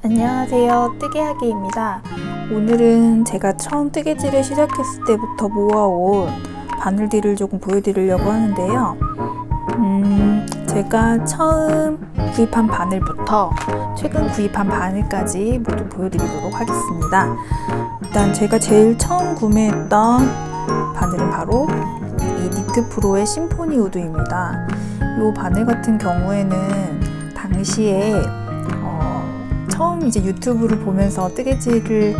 안녕하세요, 뜨개하기입니다. 오늘은 제가 처음 뜨개질을 시작했을 때부터 모아온 바늘들을 조금 보여드리려고 하는데요. 제가 처음 구입한 바늘부터 최근 구입한 바늘까지 모두 보여드리도록 하겠습니다. 일단 제가 제일 처음 구매했던 바늘은 바로 이 니트프로의 심포니 우드입니다. 이 바늘 같은 경우에는 당시에 처음 이제 유튜브를 보면서 뜨개질을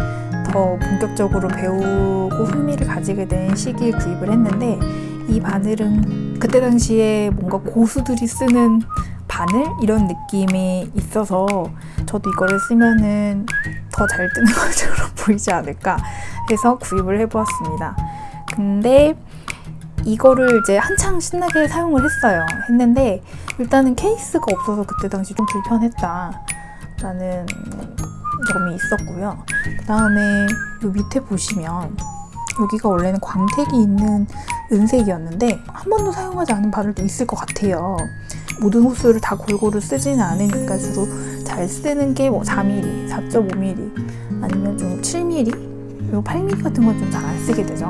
더 본격적으로 배우고 흥미를 가지게 된 시기에 구입을 했는데, 이 바늘은 그때 당시에 뭔가 고수들이 쓰는 바늘? 이런 느낌이 있어서 저도 이거를 쓰면은 더 잘 뜨는 것처럼 보이지 않을까 해서 구입을 해보았습니다. 근데 이거를 이제 한창 신나게 사용을 했는데 일단은 케이스가 없어서 그때 당시 좀 불편했다 라는 점이 있었고요. 그 다음에 요 밑에 보시면 여기가 원래는 광택이 있는 은색이었는데 한 번도 사용하지 않은 바늘도 있을 것 같아요. 모든 호수를 다 골고루 쓰지는 않으니까 주로 잘 쓰는 게 뭐 4mm, 4.5mm 아니면 좀 7mm, 요 8mm 같은 건 좀 잘 안 쓰게 되죠.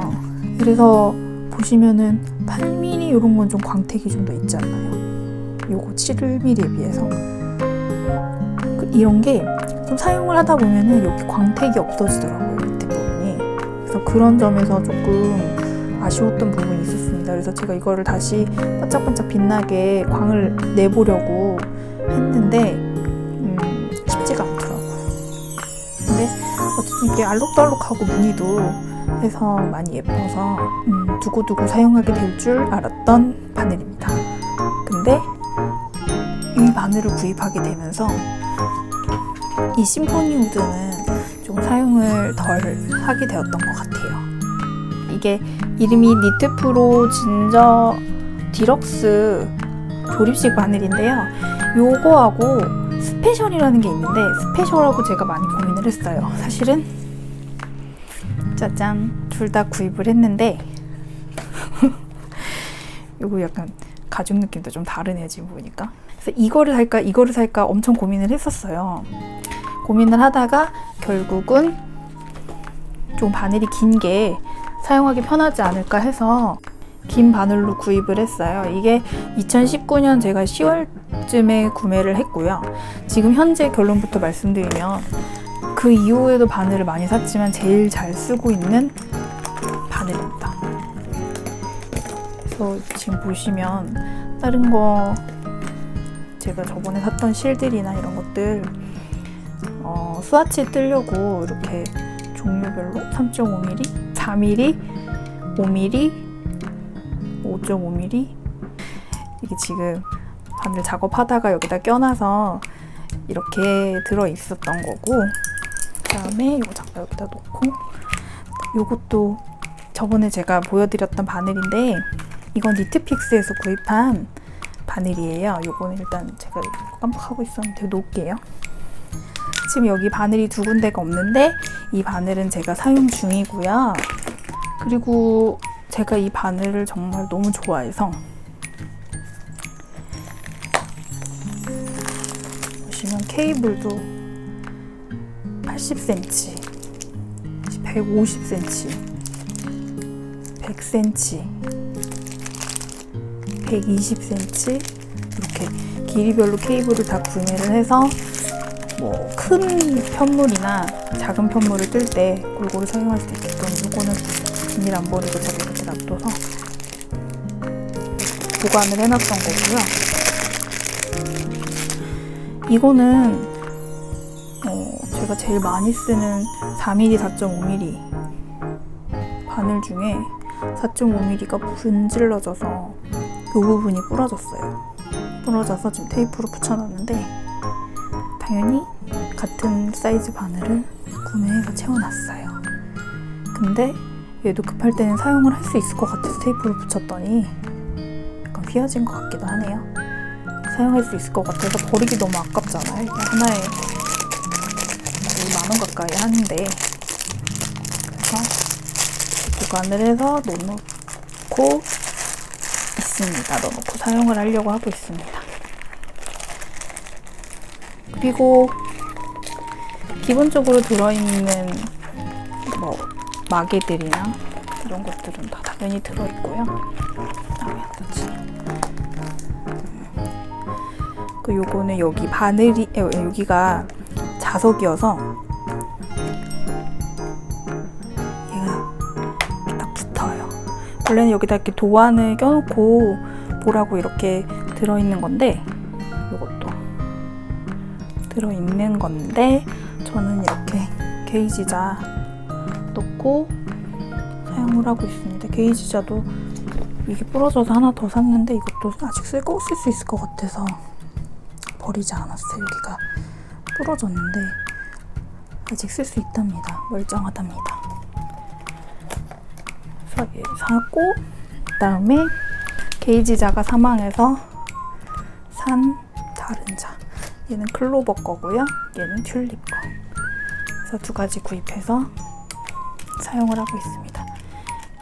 그래서 보시면은 8mm 이런 건 좀 광택이 좀 더 있지 않나요? 요거 7mm에 비해서 이런 게 좀 사용을 하다 보면은 여기 광택이 없어지더라고요, 밑에 부분이. 그래서 그런 점에서 조금 아쉬웠던 부분이 있었습니다. 그래서 제가 이거를 다시 반짝반짝 빛나게 광을 내보려고 했는데 쉽지가 않더라고요. 근데 어쨌든 이게 알록달록하고 무늬도 해서 많이 예뻐서 두고두고 사용하게 될 줄 알았던 바늘입니다. 근데 이 바늘을 구입하게 되면서 이 심포니 우드는 좀 사용을 덜 하게 되었던 것 같아요. 이게 이름이 니트프로 진저 디럭스 조립식 바늘인데요. 요거하고 스페셜이라는 게 있는데, 스페셜하고 제가 많이 고민을 했어요. 사실은 짜잔, 둘 다 구입을 했는데 요거 약간 가죽 느낌도 좀 다르네요, 지금 보니까. 그래서 이거를 살까 엄청 고민을 했었어요. 고민을 하다가 결국은 좀 바늘이 긴 게 사용하기 편하지 않을까 해서 긴 바늘로 구입을 했어요. 이게 2019년 제가 10월쯤에 구매를 했고요. 지금 현재 결론부터 말씀드리면 그 이후에도 바늘을 많이 샀지만 제일 잘 쓰고 있는 바늘입니다. 그래서 지금 보시면 다른 거 제가 저번에 샀던 실들이나 이런 것들 스와치 뜨려고 이렇게 종류별로 3.5mm, 4mm, 5mm, 5.5mm 이게 지금 바늘 작업하다가 여기다 껴놔서 이렇게 들어있었던 거고, 그 다음에 이거 잠깐 여기다 놓고, 이것도 저번에 제가 보여드렸던 바늘인데 이건 니트픽스에서 구입한 바늘이에요. 요거는 일단 제가 깜빡하고 있었는데 놓을게요. 지금 여기 바늘이 두 군데가 없는데 이 바늘은 제가 사용 중이고요. 그리고 제가 이 바늘을 정말 너무 좋아해서 보시면 케이블도 80cm, 150cm, 100cm, 120cm 이렇게 길이별로 케이블을 다 구매를 해서 뭐 큰 편물이나 작은 편물을 뜰 때 골고루 사용할 수 있게끔 이거는 비닐 안 버리고 제가 이렇게 놔둬서 보관을 해놨던 거고요. 이거는 제가 제일 많이 쓰는 4mm, 4.5mm 바늘 중에 4.5mm가 분질러져서 이 부분이 부러졌어요. 부러져서 지금 테이프로 붙여놨는데 당연히 같은 사이즈 바늘을 구매해서 채워놨어요. 근데 얘도 급할 때는 사용을 할 수 있을 것 같아서 테이프를 붙였더니 약간 휘어진 것 같기도 하네요. 사용할 수 있을 것 같아서 버리기 너무 아깝잖아요. 이게 하나에 거의 10,000원 가까이 하는데, 그래서 보관을 해서 넣어놓고 있습니다. 넣어놓고 사용을 하려고 하고 있습니다. 그리고 기본적으로 들어있는 뭐 마개들이나 이런 것들은 다 당연히 들어있고요. 그 요거는 여기 바늘이 여기가 자석이어서 얘가 딱 붙어요. 원래는 여기다 이렇게 도안을 껴놓고 보라고 이렇게 들어있는 건데, 요것도 들어있는 건데 저는 이렇게 게이지자 넣고 사용을 하고 있습니다. 게이지자도 이게 부러져서 하나 더 샀는데 이것도 아직 쓸 수 있을 것 같아서 버리지 않았어요. 여기가 부러졌는데 아직 쓸 수 있답니다. 멀쩡하답니다. 그래서 얘 사고, 그 다음에 게이지자가 사망해서 산 다른 자. 얘는 클로버 거고요. 얘는 튤립 거. 그래서 두 가지 구입해서 사용을 하고 있습니다.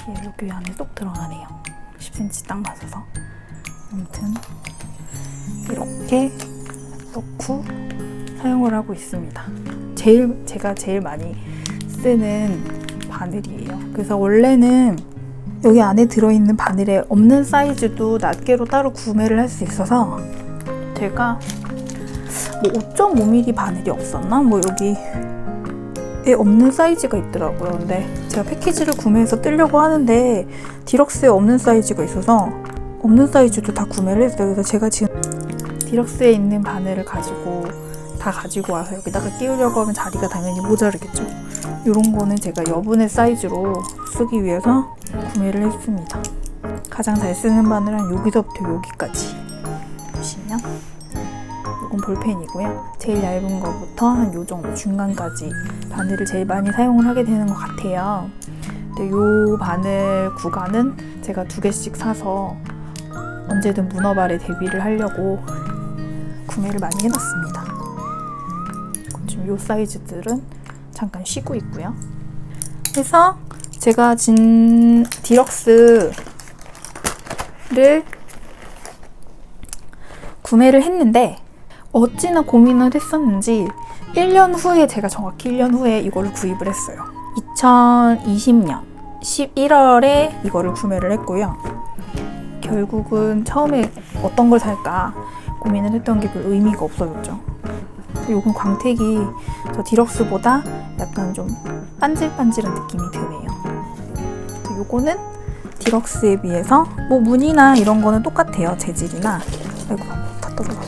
얘 여기 안에 쏙 들어가네요. 10cm 딱 맞아서. 아무튼 이렇게 넣고 사용을 하고 있습니다. 제가 제일 많이 쓰는 바늘이에요. 그래서 원래는 여기 안에 들어있는 바늘에 없는 사이즈도 낱개로 따로 구매를 할 수 있어서 제가 뭐 5.5mm 바늘이 없었나? 뭐 여기에 없는 사이즈가 있더라고요. 근데 제가 패키지를 구매해서 뜨려고 하는데 디럭스에 없는 사이즈가 있어서 없는 사이즈도 다 구매를 했어요. 그래서 제가 지금 디럭스에 있는 바늘을 다 가지고 와서 여기다가 끼우려고 하면 자리가 당연히 모자르겠죠. 이런 거는 제가 여분의 사이즈로 쓰기 위해서 구매를 했습니다. 가장 잘 쓰는 바늘은 여기서부터 여기까지 보시면 이건 볼펜이고요. 제일 얇은 거부터 한 요 정도 중간까지 바늘을 제일 많이 사용을 하게 되는 것 같아요. 근데 요 바늘 구간은 제가 2개씩 사서 언제든 문어발에 데뷔를 하려고 구매를 많이 해놨습니다. 지금 요 사이즈들은 잠깐 쉬고 있고요. 그래서 제가 디럭스를 구매를 했는데 어찌나 고민을 했었는지 1년 후에, 제가 정확히 1년 후에 이거를 구입을 했어요. 2020년 11월에 이거를 구매를 했고요. 결국은 처음에 어떤 걸 살까 고민을 했던 게 별 의미가 없어졌죠. 요건 광택이 저 디럭스보다 약간 좀 반질반질한 느낌이 드네요. 요거는 디럭스에 비해서 뭐 무늬나 이런 거는 똑같아요. 재질이나. 아이고 다 떨어져.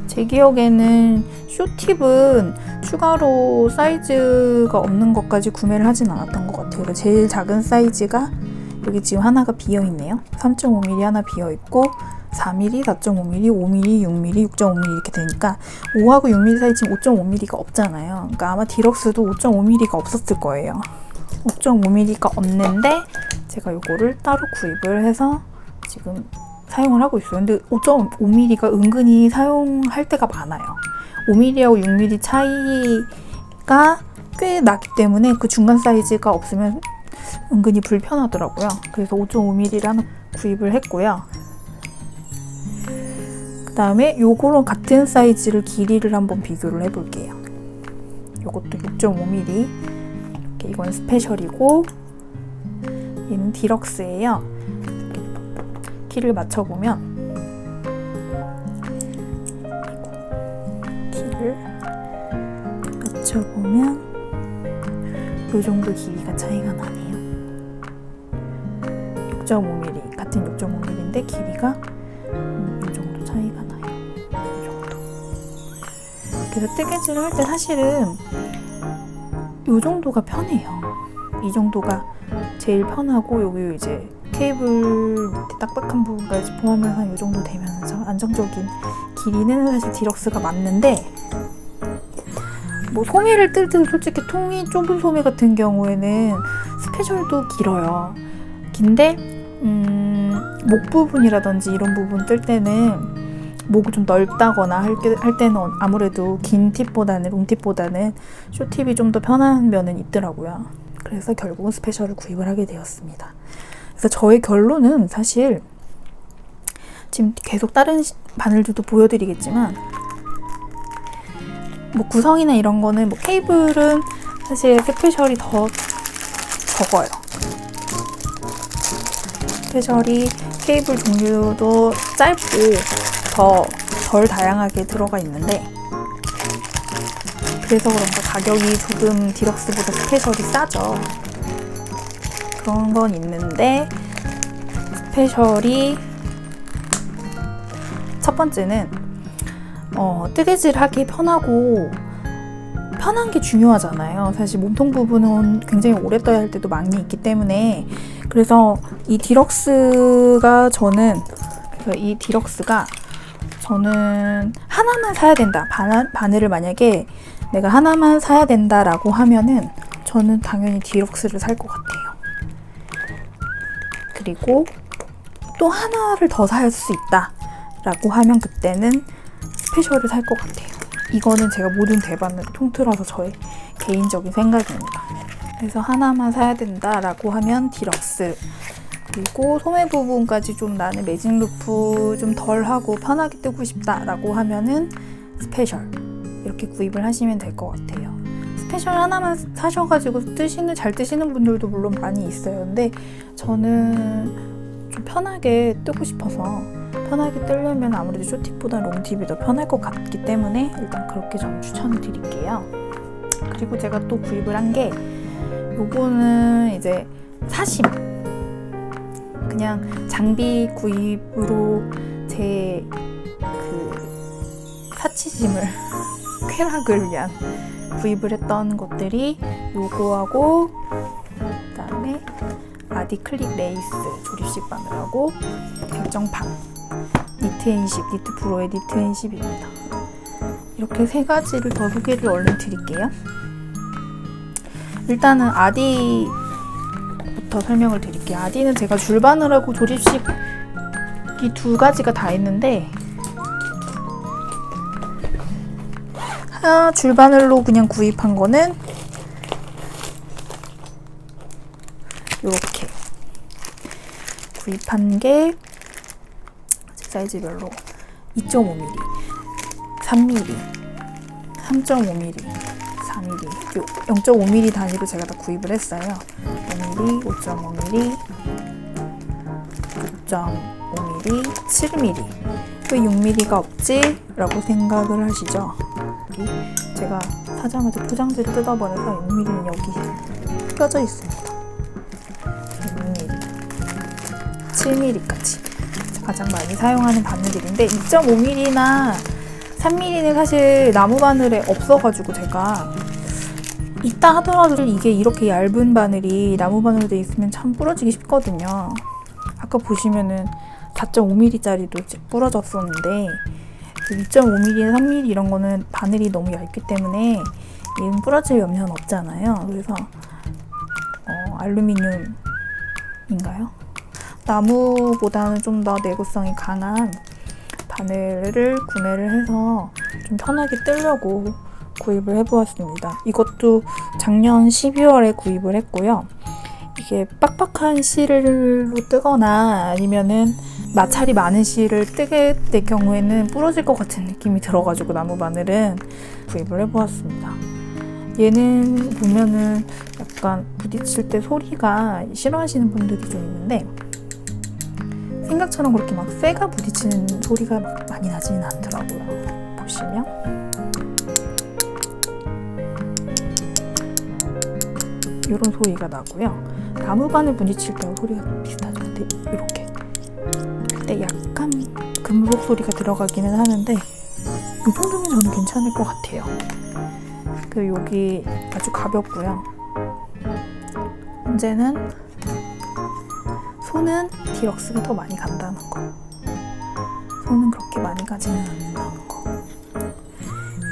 제 기억에는 쇼팁은 추가로 사이즈가 없는 것까지 구매를 하진 않았던 것 같아요. 제일 작은 사이즈가 여기 지금 하나가 비어있네요. 3.5mm 하나 비어있고 4mm, 4.5mm, 5mm, 6mm, 6.5mm 이렇게 되니까 5하고 6mm 사이 지금 5.5mm가 없잖아요. 그러니까 아마 디럭스도 5.5mm가 없었을 거예요. 5.5mm가 없는데 제가 이거를 따로 구입을 해서 지금 사용을 하고 있어요. 근데 5.5mm가 은근히 사용할 때가 많아요. 5mm하고 6mm 차이가 꽤 나기 때문에 그 중간 사이즈가 없으면 은근히 불편하더라고요. 그래서 5.5mm를 하나 구입을 했고요. 그 다음에 요거랑 같은 사이즈를 길이를 한번 비교를 해볼게요. 요것도 6.5mm. 이렇게 이건 스페셜이고 얘는 디럭스예요. 키를 맞춰보면 키를 맞춰보면 요 정도 길이가 차이가 나네요. 6.5mm, 같은 6.5mm인데 길이가 요 정도 차이가 나요. 요 정도. 그래서 뜨개질을 할 때 사실은 요 정도가 편해요. 이 정도가 제일 편하고 여기 이제 케이블 밑에 딱딱한 부분까지 포함해서 한 요 정도 되면서 안정적인 길이는 사실 디럭스가 맞는데 뭐 소매를 뜰 때도 솔직히 통이 좁은 소매 같은 경우에는 스페셜도 길어요. 긴데 목 부분이라든지 이런 부분 뜰 때는 목이 좀 넓다거나 할 때는 아무래도 긴 팁보다는 롱팁보다는 쇼팁이 좀 더 편한 면은 있더라고요. 그래서 결국은 스페셜을 구입을 하게 되었습니다. 그래서 저의 결론은 사실 지금 계속 다른 바늘들도 보여드리겠지만 뭐 구성이나 이런 거는 뭐 케이블은 사실 스페셜이 더 적어요. 스페셜이 케이블 종류도 짧고 더 덜 다양하게 들어가 있는데, 그래서 그런가 가격이 조금 디럭스보다 스페셜이 싸죠. 그런 건 있는데, 스페셜이 첫 번째는 뜨개질하기 편하고 편한 게 중요하잖아요. 사실 몸통 부분은 굉장히 오래 떠야 할 때도 많이 있기 때문에. 그래서 이 디럭스가 저는 하나만 사야 된다. 바늘을 만약에 내가 하나만 사야 된다라고 하면은 저는 당연히 디럭스를 살 것 같아요. 그리고 또 하나를 더 살 수 있다 라고 하면 그때는 스페셜을 살 것 같아요. 이거는 제가 모든 대반을 통틀어서 저의 개인적인 생각입니다. 그래서 하나만 사야 된다라고 하면 디럭스, 그리고 소매 부분까지 좀 나는 매직 루프 좀 덜하고 편하게 뜨고 싶다라고 하면은 스페셜, 이렇게 구입을 하시면 될 것 같아요. 스페셜 하나만 사셔가지고 잘 뜨시는 분들도 물론 많이 있어요. 근데 저는 좀 편하게 뜨고 싶어서, 편하게 뜨려면 아무래도 쇼팁보다 롱팁이 더 편할 것 같기 때문에 일단 그렇게 저는 추천을 드릴게요. 그리고 제가 또 구입을 한 게, 요거는 이제 사심, 그냥 장비 구입으로 제 그 사치심을 쾌락을 위한 구입을 했던 것들이 요거하고, 그다음에 아디 클릭 레이스 조립식 바늘하고 결정판, 니트 N10, 니트 프로의 니트 N10입니다. 이렇게 세 가지를 더 소개를 얼른 드릴게요. 일단은 아디부터 설명을 드릴게요. 아디는 제가 줄바늘하고 조립식이 두 가지가 다 있는데, 줄바늘로 그냥 구입한 거는 이렇게 구입한 게 제 사이즈별로 2.5mm, 3mm, 3.5mm, 4mm, 0.5mm 단위로 제가 다 구입을 했어요. 5mm, 5.5mm, 6.5mm, 7mm. 왜 6mm가 없지? 라고 생각을 하시죠? 제가 사자마자 포장지를 뜯어버려서 6mm는 여기 껴져 있습니다. 6mm, 7mm까지 가장 많이 사용하는 바늘들인데, 2.5mm나 3mm는 사실 나무 바늘에 없어가지고 제가 있다 하더라도 이게 이렇게 얇은 바늘이 나무 바늘로 돼 있으면 참 부러지기 쉽거든요. 아까 보시면은 4.5mm짜리도 부러졌었는데 2.5mm, 3mm 이런 거는 바늘이 너무 얇기 때문에 얘는 부러질 염려는 없잖아요. 그래서 알루미늄인가요? 나무보다는 좀 더 내구성이 강한 바늘을 구매를 해서 좀 편하게 뜨려고 구입을 해보았습니다. 이것도 작년 12월에 구입을 했고요. 이게 빡빡한 실로 뜨거나 아니면은 마찰이 많은 실을 뜨게 될 경우에는 부러질 것 같은 느낌이 들어가지고 나무 바늘은 구입을 해보았습니다. 얘는 보면은 약간 부딪힐 때 소리가 싫어하시는 분들이 좀 있는데, 생각처럼 그렇게 막 쇠가 부딪히는 소리가 막 많이 나지는 않더라고요. 보시면 이런 소리가 나고요. 나무 바늘 부딪힐 때와 소리가 비슷하죠. 근데 이렇게 그때 약간 금속 소리가 들어가기는 하는데 이 정도면 저는 괜찮을 것 같아요. 그리고 여기 아주 가볍고요. 문제는 손은 디럭스가 더 많이 간다는 거. 손은 그렇게 많이 가지는 않는다는 거.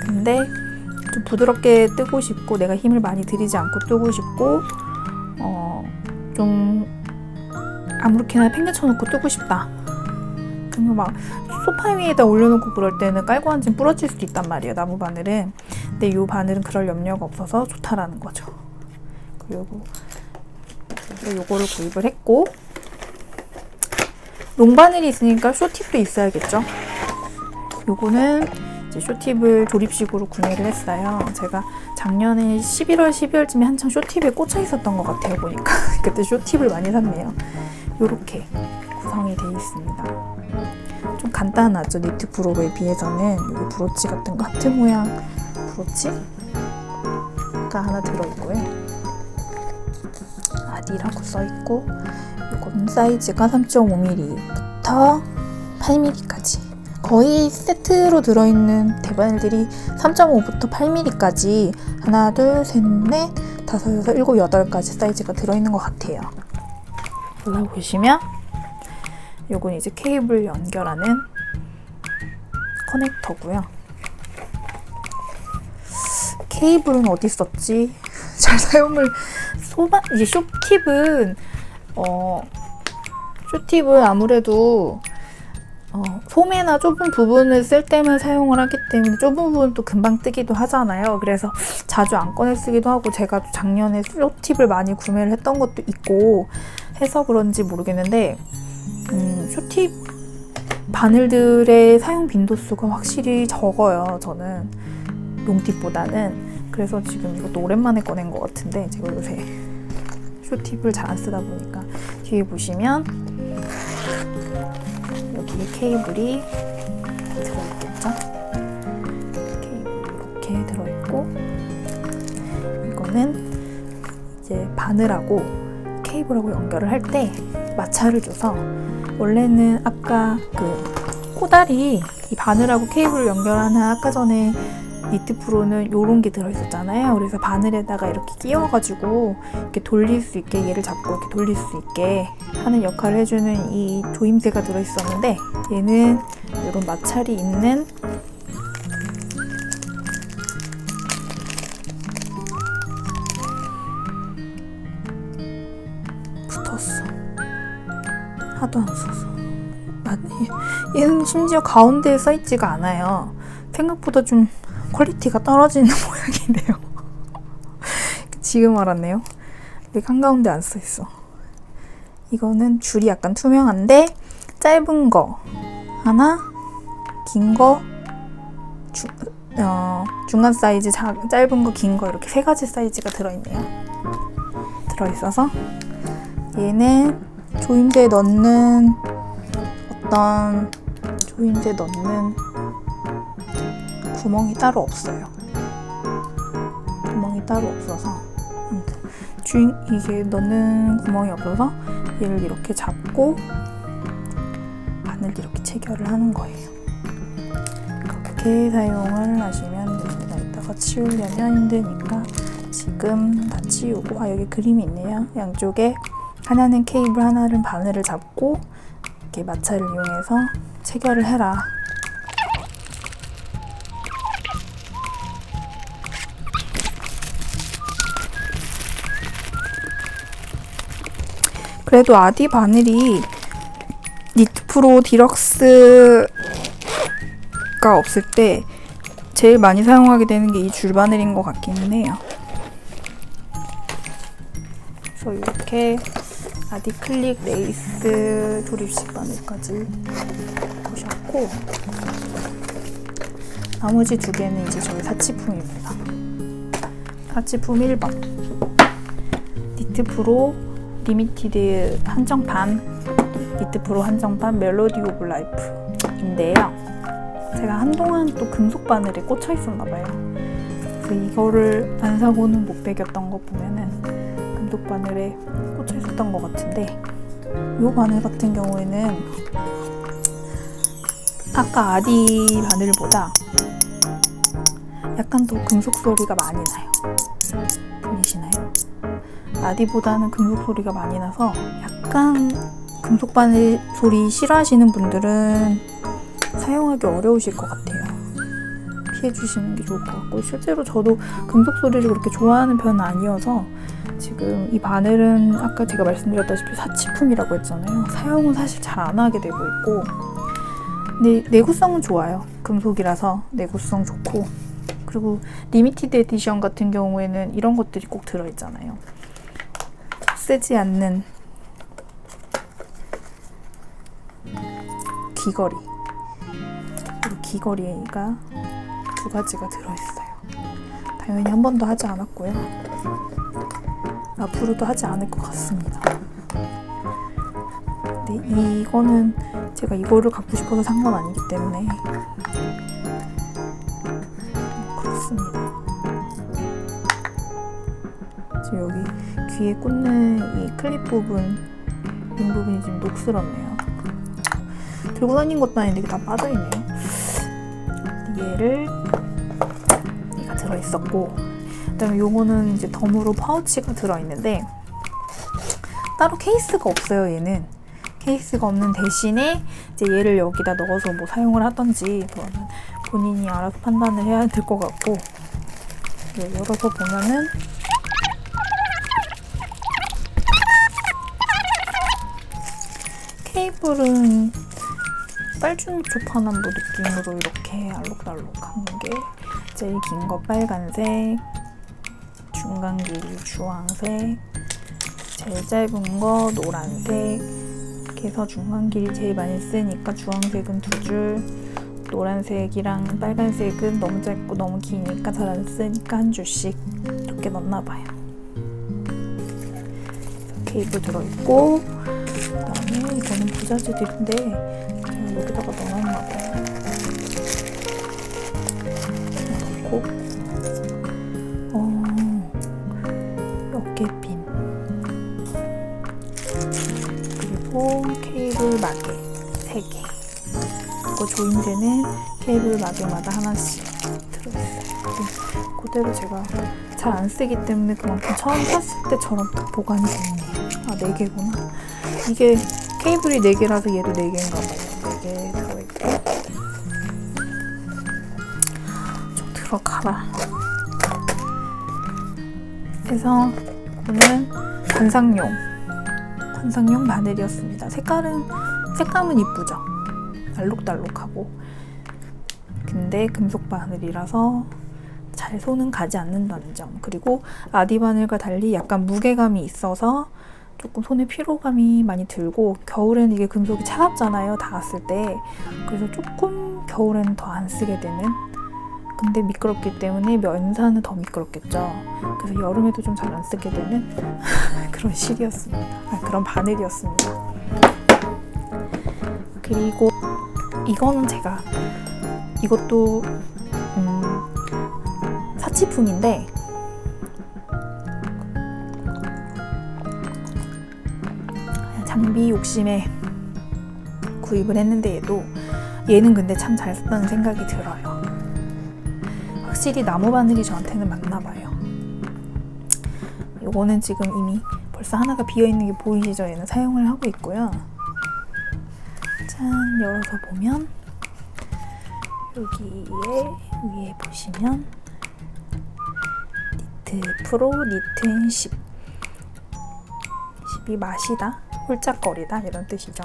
근데 좀 부드럽게 뜨고 싶고, 내가 힘을 많이 들이지 않고 뜨고 싶고, 좀 아무렇게나 팽개쳐놓고 뜨고 싶다. 그러면 막 소파 위에다 올려놓고 그럴 때는 깔고 앉으면 부러질 수도 있단 말이에요, 나무 바늘은. 근데 이 바늘은 그럴 염려가 없어서 좋다라는 거죠. 그리고 요거를 구입을 했고, 롱바늘이 있으니까 쇼팁도 있어야겠죠. 요거는 이제 쇼팁을 조립식으로 구매를 했어요. 제가 작년에 11월, 12월쯤에 한창 쇼팁에 꽂혀 있었던 것 같아요. 보니까 그때 쇼팁을 많이 샀네요. 이렇게 구성이 되어 있습니다. 좀 간단하죠. 니트 브로에 비해서는. 여기 브로치 같은 거 하트 모양 브로치가 하나 들어있고요. 아디라고 써있고, 이건 사이즈가 3.5mm부터 8mm까지 거의 세트로 들어있는 대바늘들이 3.5부터 8mm까지 하나, 둘, 셋, 넷, 다섯, 여섯, 일곱, 여덟까지 사이즈가 들어있는 것 같아요. 올라보시면 요건 이제 케이블 연결하는 커넥터고요. 케이블은 어디 있었지? 잘 사용을 이게 쇼팁은 아무래도 소매나 좁은 부분을 쓸 때만 사용을 하기 때문에 좁은 부분은 또 금방 뜨기도 하잖아요. 그래서 자주 안 꺼내 쓰기도 하고, 제가 작년에 쇼팁을 많이 구매를 했던 것도 있고 해서 그런지 모르겠는데, 쇼팁 바늘들의 사용 빈도수가 확실히 적어요. 저는 롱팁보다는. 그래서 지금 이것도 오랜만에 꺼낸 것 같은데, 제가 요새 쇼팁을 잘 안 쓰다 보니까. 뒤에 보시면 여기에 케이블이 들어있겠죠? 케이블이 이렇게 들어있고, 이거는 이제 바늘하고 케이블하고 연결을 할 때 마찰을 줘서, 원래는 아까 그 코다리, 이 바늘하고 케이블을 연결하는 아까 전에 니트 프로는 요런 게 들어있었잖아요. 그래서 바늘에다가 이렇게 끼워가지고 이렇게 돌릴 수 있게, 얘를 잡고 이렇게 돌릴 수 있게 하는 역할을 해주는 이 조임새가 들어있었는데, 얘는 이런 마찰이 있는 붙었어. 하도 안 써서. 얘는 심지어 가운데에 써있지가 않아요. 생각보다 좀 퀄리티가 떨어지는 모양이네요. 지금 알았네요. 여기 한가운데 안 써있어. 이거는 줄이 약간 투명한데, 짧은 거 하나, 긴 거, 중간 사이즈, 짧은 거, 긴 거, 이렇게 세 가지 사이즈가 들어있네요. 들어있어서 얘는 조임새 넣는 구멍이 따로 없어요. 구멍이 따로 없어서, 이게 넣는 구멍이 없어서 얘를 이렇게 잡고 바늘 이렇게 체결을 하는 거예요. 그렇게 사용을 하시면 됩니다. 이따가 치우려면 힘드니까 지금 다 치우고, 여기 그림이 있네요. 양쪽에 하나는 케이블, 하나는 바늘을 잡고 이렇게 마찰을 이용해서 체결을 해라. 그래도 아디 바늘이 니트 프로 디럭스가 없을 때 제일 많이 사용하게 되는 게 이 줄바늘인 것 같기는 해요. 그래서 이렇게 아디 클릭 레이스 조립식 바늘까지 보셨고, 나머지 두 개는 이제 저희 사치품입니다. 사치품 1번 니트 프로 리미티드 한정판, 니트 프로 한정판 멜로디 오브 라이프인데요. 제가 한동안 또 금속 바늘에 꽂혀 있었나봐요. 그래서 이거를 안 사고는 못 배겼던 거 보면은 금속 바늘에 꽂혀 있었던 것 같은데, 이 바늘 같은 경우에는 아까 아디 바늘보다 약간 더 금속 소리가 많이 나요. 들리시나요? 아디보다는 금속 소리가 많이 나서 약간 금속 바늘 소리 싫어하시는 분들은 사용하기 어려우실 것 같아요. 피해주시는 게 좋을 것 같고, 실제로 저도 금속 소리를 그렇게 좋아하는 편은 아니어서, 지금 이 바늘은 아까 제가 말씀드렸다시피 사치품이라고 했잖아요. 사용은 사실 잘 안 하게 되고 있고, 근데 내구성은 좋아요. 금속이라서 내구성 좋고, 그리고 리미티드 에디션 같은 경우에는 이런 것들이 꼭 들어있잖아요. 쓰지 않는 귀걸이. 귀걸이가 두 가지가 들어있어요. 당연히 한 번도 하지 않았고요. 앞으로도 하지 않을 것 같습니다. 근데 이거는 제가 이거를 갖고 싶어서 산 건 아니기 때문에 그렇습니다. 지금 여기 귀에 꽂는 이 클립 부분, 링 부분이 지금 녹슬었네요. 들고 다닌 것도 아닌데 이게 다 빠져있네요. 얘를 얘가 들어있었고, 그다음에 요거는 이제 덤으로 파우치가 들어있는데 따로 케이스가 없어요. 얘는 케이스가 없는 대신에 이제 얘를 여기다 넣어서 뭐 사용을 하던지 그거는 본인이 알아서 판단을 해야 될 것 같고, 열어서 보면은 케이블은 빨주노 초파남보 느낌으로 이렇게 알록달록한 게 제일 긴 거 빨간색, 중간 길이 주황색, 제일 짧은 거 노란색. 그래서 중간 길이 제일 많이 쓰니까 주황색은 2줄, 노란색이랑 빨간색은 너무 짧고 너무 기니까 잘 안 쓰니까 1줄씩 이렇게 넣나봐요. 케이블 들어있고, 그다음에 이거는 부자재들인데 제가 여기다가 넣어놨나봐요. 넣고 어깨핀, 그리고 케이블 마개 3개. 그리고 조인제는 케이블 마개마다 하나씩 들어있어요. 그대로 제가 잘 안 쓰기 때문에 그만큼 처음 샀을 때처럼 딱 보관이 됐네요. 아, 4개구나. 이게 케이블이 4개라서 얘도 4개인가 봐요. 4개 들어있고. 좀 들어가라. 그래서 이거는 관상용 바늘이었습니다. 색감은 이쁘죠? 알록달록하고. 근데 금속 바늘이라서 잘 손은 가지 않는다는 점. 그리고 아디 바늘과 달리 약간 무게감이 있어서 조금 손에 피로감이 많이 들고, 겨울에는 이게 금속이 차갑잖아요, 닿았을 때. 그래서 조금 겨울에는 더 안 쓰게 되는. 근데 미끄럽기 때문에 면사는 더 미끄럽겠죠. 그래서 여름에도 좀 잘 안 쓰게 되는 그런 실이었습니다. 그런 바늘이었습니다. 그리고 이거는 제가 이것도 사치품인데 장비 욕심에 구입을 했는데 얘는 근데 참 잘 썼다는 생각이 들어요. 확실히 나무 바늘이 저한테는 맞나봐요. 요거는 지금 이미 벌써 하나가 비어있는 게 보이시죠? 얘는 사용을 하고 있고요. 짠, 열어서 보면 여기에 위에 보시면 니트 프로 니트 10 10이 맛이다, 홀짝거리다 이런 뜻이죠.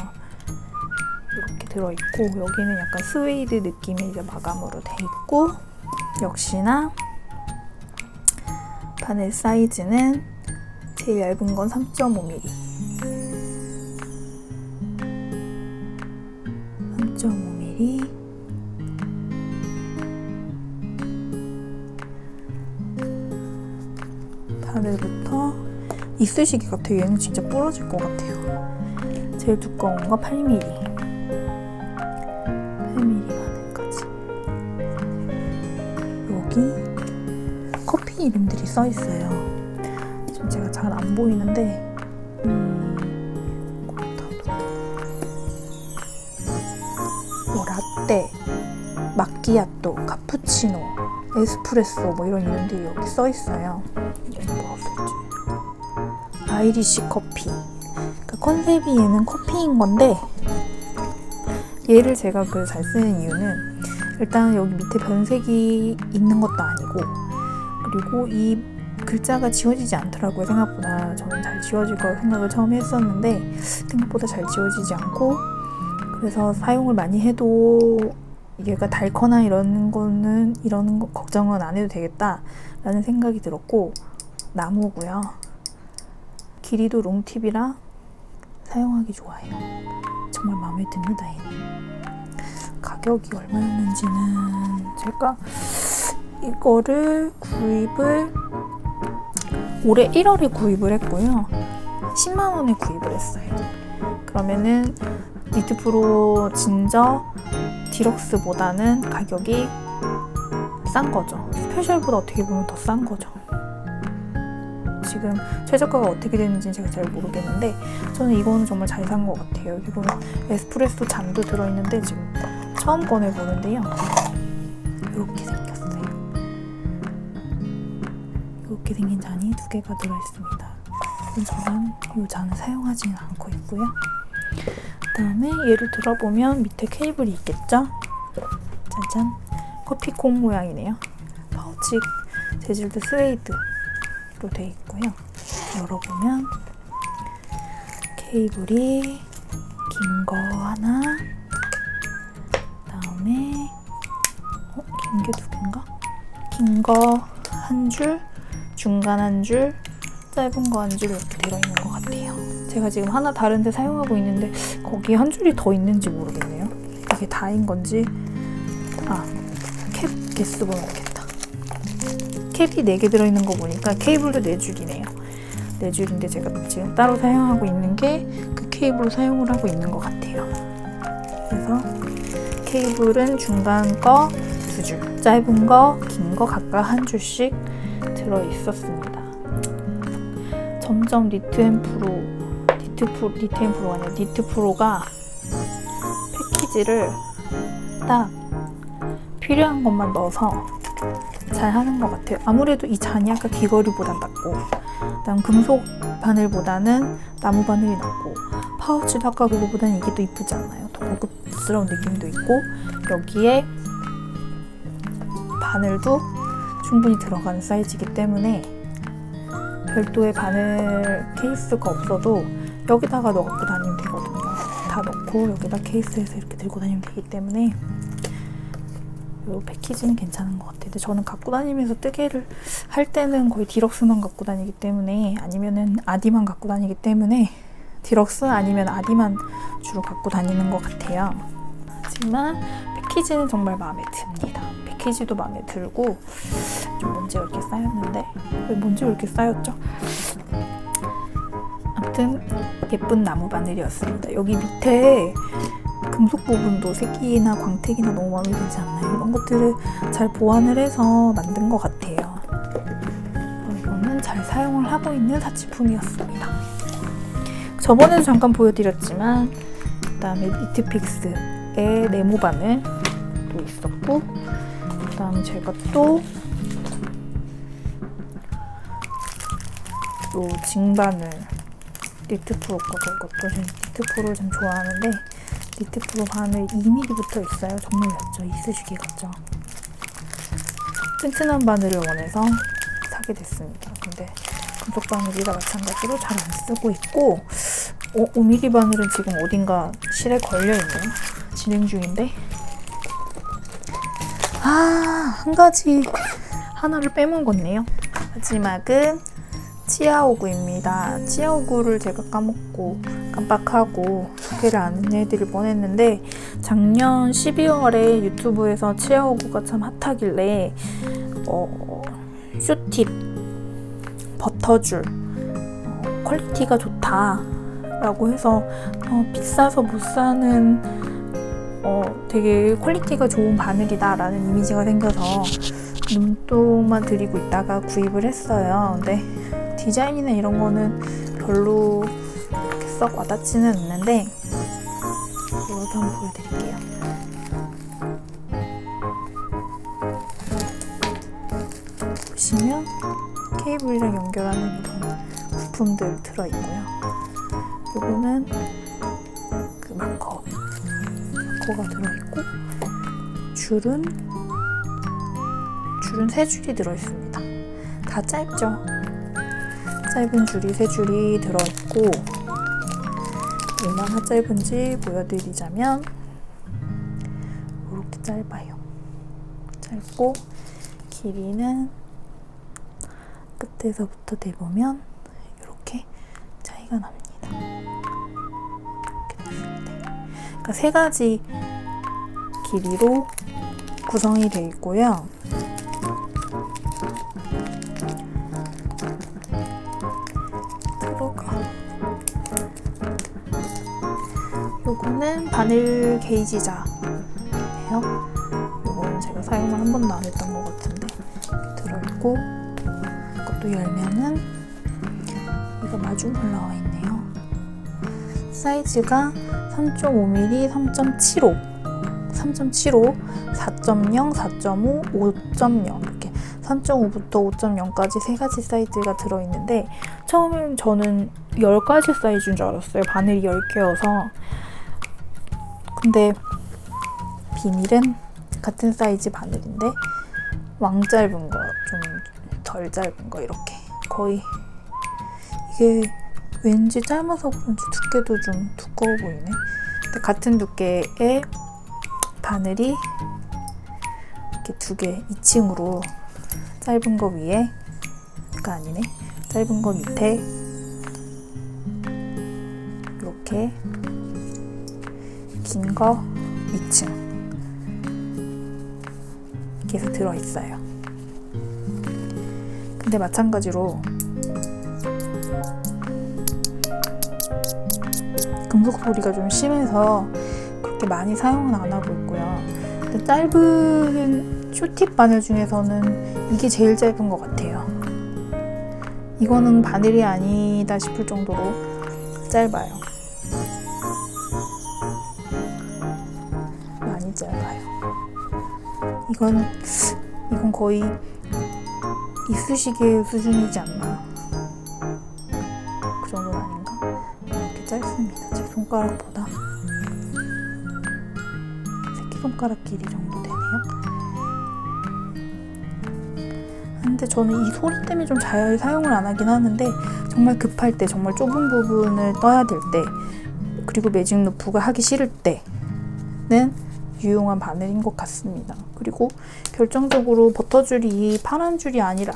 이렇게 들어있고, 여기는 약간 스웨이드 느낌의 이제 마감으로 돼 있고, 역시나 바늘 사이즈는 제일 얇은 건 3.5mm 3.5mm 바늘부터 이쑤시개 같아요. 얘는 진짜 부러질 것 같아요. 제일 두꺼운 거 8mm 바늘까지. 여기 커피 이름들이 써 있어요. 지금 제가 잘 안 보이는데 뭐 라떼, 마끼아또, 카푸치노, 에스프레소 뭐 이런 이름들이 여기 써 있어요. 아이리시 커피. 그러니까 컨셉이 얘는 커피인 건데, 얘를 제가 잘 쓰는 이유는 일단 여기 밑에 변색이 있는 것도 아니고, 그리고 이 글자가 지워지지 않더라고요. 생각보다. 저는 잘 지워질 거라고 생각을 처음에 했었는데 생각보다 잘 지워지지 않고, 그래서 사용을 많이 해도 얘가 닳거나 이런 거 걱정은 안 해도 되겠다 라는 생각이 들었고, 나무고요. 길이도 롱팁이라 사용하기 좋아요. 정말 마음에 듭니다. 얘는. 가격이 얼마였는지는 제가 이거를 구입을 올해 1월에 구입을 했고요. 10만 원에 구입을 했어요. 그러면은 니트 프로 진저 디럭스보다는 가격이 싼 거죠. 스페셜보다 어떻게 보면 더 싼 거죠. 지금 최저가가 어떻게 되는지 제가 잘 모르겠는데 저는 이거는 정말 잘 산 것 같아요. 이거는 에스프레소 잔도 들어있는데 지금 처음 꺼내보는데요. 이렇게 생겼어요. 이렇게 생긴 잔이 2개가 들어있습니다. 저는 이 잔을 사용하지는 않고 있고요. 그 다음에 얘를 들어보면 밑에 케이블이 있겠죠? 짜잔! 커피콘 모양이네요. 파우치 재질도 스웨이드로 되어 있고요. 열어보면 케이블이 긴 거 하나, 그 다음에 긴 게 2개인가? 긴 거 한 줄, 중간 한 줄, 짧은 거 한 줄 이렇게 들어있는 것 같아요. 제가 지금 하나 다른 데 사용하고 있는데 거기에 한 줄이 더 있는지 모르겠네요. 이게 다인 건지. 캡 개수 보면 캡이 4개 들어있는 거 보니까 케이블도 4줄이네요. 4줄인데 제가 지금 따로 사용하고 있는 게 그 케이블로 사용을 하고 있는 것 같아요. 그래서 케이블은 중간 거 2줄, 짧은 거, 긴 거 각각 한 줄씩 들어있었습니다. 점점 니트 프로가 패키지를 딱 필요한 것만 넣어서 잘 하는 것 같아요. 아무래도 이 잔이 아까 귀걸이보단 낫고, 그다음 금속 바늘보다는 나무 바늘이 낫고, 파우치도 아까 그거보다는 이게 더 이쁘지 않나요? 더 고급스러운 느낌도 있고, 여기에 바늘도 충분히 들어가는 사이즈이기 때문에 별도의 바늘 케이스가 없어도 여기다가 넣고 다니면 되거든요. 다 넣고 여기다 케이스에서 이렇게 들고 다니면 되기 때문에 이 패키지는 괜찮은 것 같아요. 근데 저는 갖고 다니면서 뜨개를 할 때는 거의 디럭스만 갖고 다니기 때문에, 아니면은 아디만 갖고 다니기 때문에 디럭스 아니면 아디만 주로 갖고 다니는 것 같아요. 하지만 패키지는 정말 마음에 듭니다. 패키지도 마음에 들고, 좀 먼지가 이렇게 쌓였는데 왜 먼지가 이렇게 쌓였죠? 아무튼 예쁜 나무 바늘이었습니다. 여기 밑에 금속 부분도 색이나 광택이나 너무 마음에 들지 않나요? 이런 것들을 잘 보완을 해서 만든 것 같아요. 이거는 잘 사용을 하고 있는 사치품이었습니다. 저번에도 잠깐 보여드렸지만, 그 다음에 니트픽스의 네모 바늘도 있었고, 그 다음에 제가 또 징바늘 니트 프로 것도 니트 프로를 좀 좋아하는데, 니트 프로 바늘 2mm 붙어 있어요. 정말 얇죠? 이쑤시개 같죠? 튼튼한 바늘을 원해서 사게 됐습니다. 근데 금속 바늘이라 마찬가지로 잘 안 쓰고 있고, 5mm 바늘은 지금 어딘가 실에 걸려있네요. 진행 중인데. 한 가지 하나를 빼먹었네요. 마지막은 치아오구입니다. 치아오구를 제가 까먹고 깜빡하고 소개를 안 해드릴 뻔했는데, 작년 12월에 유튜브에서 치아오구가 참 핫하길래 슈팁 버터줄 퀄리티가 좋다 라고 해서 비싸서 못 사는 되게 퀄리티가 좋은 바늘이다 라는 이미지가 생겨서 눈독만 들이고 있다가 구입을 했어요. 근데 디자인이나 이런 거는 별로 그렇게 썩 와닿지는 않는데, 이것도 한번 보여드릴게요. 보시면 케이블이랑 연결하는 이런 부품들 들어있고요. 이거는 그 마커가 들어있고, 줄은 3줄이 들어있습니다. 다 짧죠? 짧은 줄이 3줄이 들어있고, 얼마나 짧은지 보여드리자면 이렇게 짧아요. 짧고, 길이는 끝에서부터 대보면 이렇게 차이가 납니다. 그러니까 3가지 길이로 구성이 되어 있고요. 요거는 바늘 게이지자예요. 요거는 제가 사용을 한 번도 안 했던 것 같은데 들어있고, 이것도 열면은 이거 마중 올라와 있네요. 사이즈가 3.5mm, 3.75, 4.0, 4.5, 5.0 이렇게 3.5부터 5.0까지 세 가지 사이즈가 들어있는데, 처음엔 저는 10가지 사이즈인 줄 알았어요. 바늘이 10개여서. 근데 비밀은 같은 사이즈 바늘인데 왕 짧은 거, 좀 덜 짧은 거, 이렇게 거의, 이게 왠지 짧아서 그런지 두께도 좀 두꺼워 보이네. 근데 같은 두께의 바늘이 이렇게 두 개, 2층으로 짧은 거 위에, 가 아니네, 짧은 거 밑에 이렇게, 긴 거 2층 이렇게 해서 들어있어요. 근데 마찬가지로 금속 소리가 좀 심해서 그렇게 많이 사용은 안 하고 있고요. 근데 짧은 쇼팁 바늘 중에서는 이게 제일 짧은 것 같아요. 이거는 바늘이 아니다 싶을 정도로 짧아요. 많이 짧아요. 이건 거의 이쑤시개 수준이지 않나? 그 정도는 아닌가? 이렇게 짧습니다. 제 손가락보다 새끼손가락 길이 정도 되네요. 근데 저는 이 소리 때문에 좀 잘 사용을 안 하긴 하는데, 정말 급할 때, 정말 좁은 부분을 떠야 될 때, 그리고 매직 루프가 하기 싫을 때는 유용한 바늘인 것 같습니다. 그리고 결정적으로 버터줄이 파란 줄이 아니라,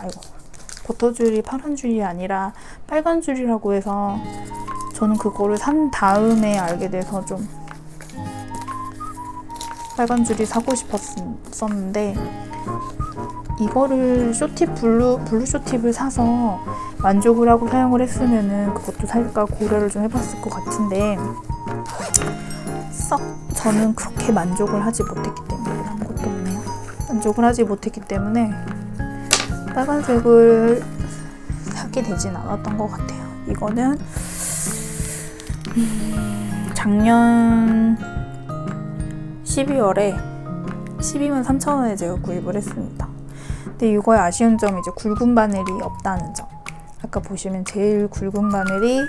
버터줄이 파란 줄이 아니라 빨간 줄이라고 해서 저는 그거를 산 다음에 알게 돼서 좀 빨간 줄이 사고 싶었었는데, 이거를 쇼팁 블루 쇼팁을 사서 만족을 하고 사용을 했으면은 그것도 살까 고려를 좀 해봤을 것 같은데, 썩 저는 그렇게 만족을 하지 못했기 때문에, 아무것도 없네요. 만족을 하지 못했기 때문에 빨간색을 사게 되진 않았던 것 같아요. 이거는 작년 12월에 12만 3,000원에 제가 구입을 했습니다. 근데 이거의 아쉬운 점이 이제 굵은 바늘이 없다는 점. 아까 보시면 제일 굵은 바늘이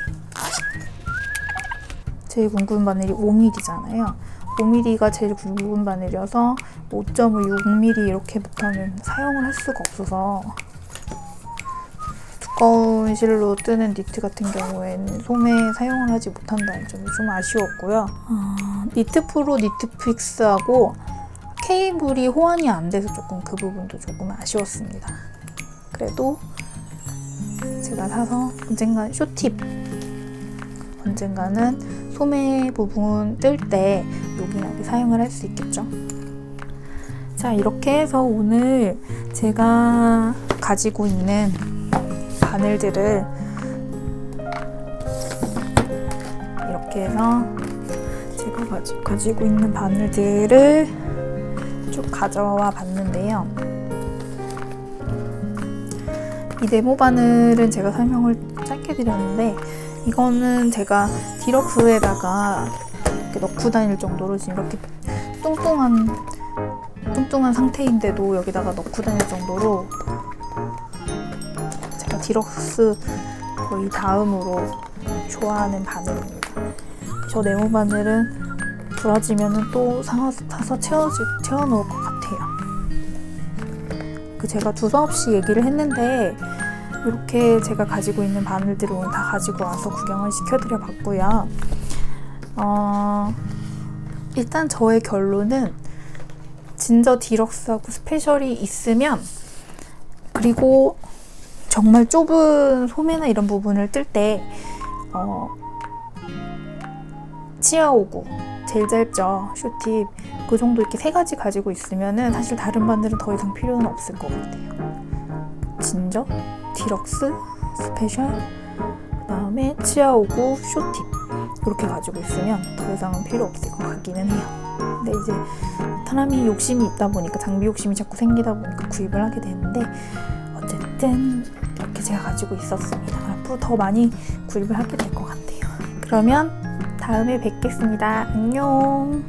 5mm잖아요. 5mm가 제일 굵은 바늘이어서 5.5, 6mm 이렇게부터는 사용을 할 수가 없어서, 두꺼운 실로 뜨는 니트 같은 경우에는 소매 사용을 하지 못한다는 점이 좀 아쉬웠고요. 니트 프로, 니트 픽스하고 케이블이 호환이 안 돼서 조금 그 부분도 조금 아쉬웠습니다. 그래도 제가 사서 언젠가는 소매 부분 뜰 때 요긴하게 사용을 할 수 있겠죠. 자, 이렇게 해서 오늘 제가 가지고 있는 바늘들을 이렇게 해서 제가 가지고 있는 바늘들을 쭉 가져와 봤는데요. 이 네모 바늘은 제가 설명을 짧게 드렸는데, 이거는 제가 디럭스에다가 이렇게 넣고 다닐 정도로 지금 이렇게 뚱뚱한 상태인데도 여기다가 넣고 다닐 정도로 제가 디럭스 거의 다음으로 좋아하는 바늘입니다. 저 네모 바늘은 부러지면 또 사서 채워놓을 것 같아요. 제가 두서없이 얘기를 했는데, 이렇게 제가 가지고 있는 바늘들을 오늘 다 가지고 와서 구경을 시켜드려 봤고요. 일단 저의 결론은 진저 디럭스하고 스페셜이 있으면, 그리고 정말 좁은 소매나 이런 부분을 뜰 때 치아5구 제일 짧죠, 쇼팁. 그 정도 이렇게 세 가지 가지고 있으면은 사실 다른 바늘은 더 이상 필요는 없을 것 같아요. 진저, 디럭스, 스페셜, 그 다음에 치아5구, 쇼팁. 이렇게 가지고 있으면 더 이상은 필요 없을 것 같기는 해요. 근데 이제 사람이 욕심이 있다 보니까, 장비 욕심이 자꾸 생기다 보니까 구입을 하게 되는데, 어쨌든 이렇게 제가 가지고 있었습니다. 앞으로 더 많이 구입을 하게 될 것 같아요. 그러면 다음에 뵙겠습니다. 안녕.